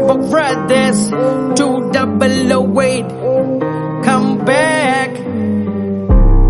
never read this. 2008 come back.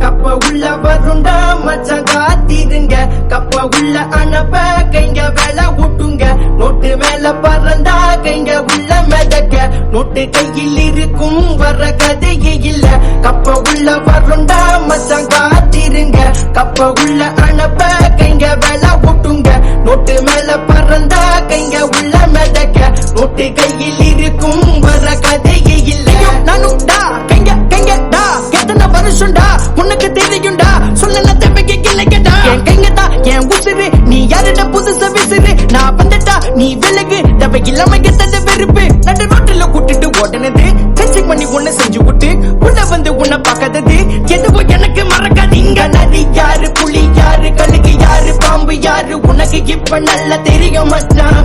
கப்ப உள்ள வருண்டா மச்சான் காத்திருங்க, கப்ப உள்ள அனுப்ப கைங்க வேலை விட்டுங்க, நோட்டு மேல பறந்தா கைங்க உள்ள மிதக்க, நோட்டு கையில் இருக்கும் வர கதையே இல்ல. கப்ப உள்ள வருண்டா மச்சான் காத்திருங்க, கப்ப உள்ள அனுப்ப கைங்க வேலை விட்டுங்க, நோட்டு மேல பறந்தா கைங்க உள்ள மிதக்க, நோட்டு கையில் இருக்கும் வர கதையே இல்ல. நானும்டா கைங்க கைங்கடா எத்தனை வருஷம்டா உனக்கு தெரியும்டா, சொல்ல தேவைக்கு இல்லைங்கடா. என் கைங்கடா என் உசுறு, நீ யாருடா புதுசா விசுறு, நான் வந்துட்டா நீ விலகு, தவை இல்லாம எத்தனை வெறுப்பு. நடு ரோட்டில கூட்டிட்டு ஓடனது சென்சிங் பண்ணி ஒண்ணு செஞ்சு விட்டு உள்ள வந்து உன்னை பார்க்காதது எதுவும் எனக்கு மறக்காதீங்க. நரி யாரு, புலி யாரு, கழுகு யாரு, பாம்பு யாரு, உனக்கு இப்ப நல்லா தெரியும் மச்சான்.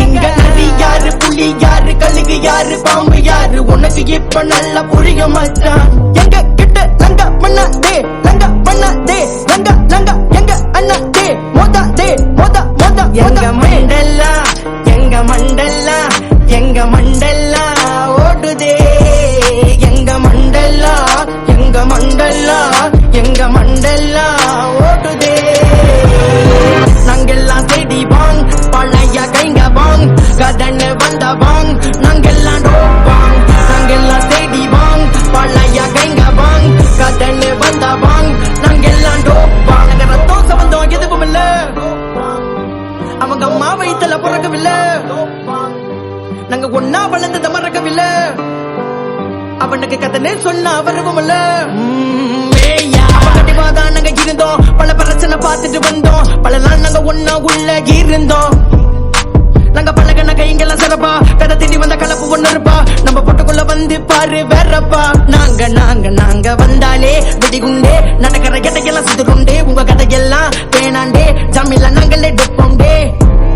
இங்க நரி யாரு, புலி யாரு, கழுகு யாரு, பாம்பு யாரு, உனக்கு இப்ப நல்லா புரியும் மச்சான். எங்க கிட்ட லங்க பண்ணாதே, லங்க பண்ணாதே, லங்க லங்க எங்க அண்ணாதே, மோதாதே மோதா மோதா. எங்க மண்டல்லா எங்க மண்டல்லா எங்க மண்டல்லா ஓடுதே, எங்க மண்டல்லா எங்க மண்டல்லா எங்க மண்டல்லா ஓடுதே. நாங்கெல்லாம் தேடி வாங் பழைய கைங்க வாங், கதன்னு வந்த வாங், நாங்கெல்லாம் டோப்பாங். நாங்கெல்லாம் தேடி வாங் பழைய கைங்க வாங், கதன்னு வந்த வாங், நாங்கெல்லாம் டோப்பாங். நாங்க ரத்தம் சம்பந்தம் எதுவும் இல்ல, அவங்க அம்மா வயித்துல பிறக்கவில்லை, நாங்க ஒன்னா வளர்ந்தத மறக்கவில்லை, அவனுக்கு கதனே சொன்ன வருவோம் இல்ல. கண்டிப்பாதான் நாங்க இருந்தோம், பல பிரச்சனை பார்த்துட்டு வந்தோம், பல நாள் நாங்க ஒன்னா உள்ள இருந்தோம். நாங்க பழகன கைங்கெல்லாம் சிறப்பா, கதை தேடி வந்த கலப்பு ஒண்ணு இருப்பா, நம்ம பொட்டுக்குள்ள வந்து பாரு வேறப்பா. நாங்க நாங்க நாங்க வந்தாலே வெடிகுண்டே, நடக்கிற கதையெல்லாம் சுதுருண்டே, உங்க கதையெல்லாம் பேனாண்டே, ஜாமில நாங்களே டெப்போண்டே.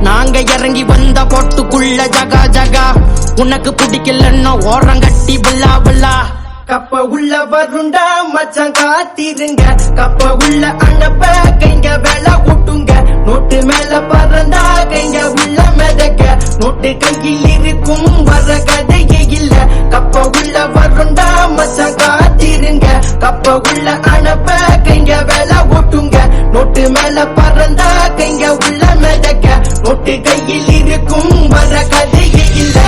நாங்க இறங்கி வந்த பொட்டுக்குள்ள ஜகா ஜகா, உனக்கு பிடிக்கலன்னா ஓரங்கட்டி வில்லா வில்லா. கப்ப உள்ள வருண்டா மச்சான் காத்திருங்க, கப்ப உள்ள அனுப்ப கைங்க வேலை விட்டுங்க, நோட்டு மேல பறந்தா கைங்க உள்ள மிதக்க, நோட்டு கையில் இருக்கும் வர கதையே இல்ல. கப்ப உள்ள வருண்டா மச்சான் காத்திருங்க, கப்ப உள்ள அனுப்ப கைங்க வேலை விட்டுங்க, நோட்டு மேல பறந்தா கைங்க உள்ள மிதக்க, நோட்டு கையில் இருக்கும் வர கதையே இல்ல.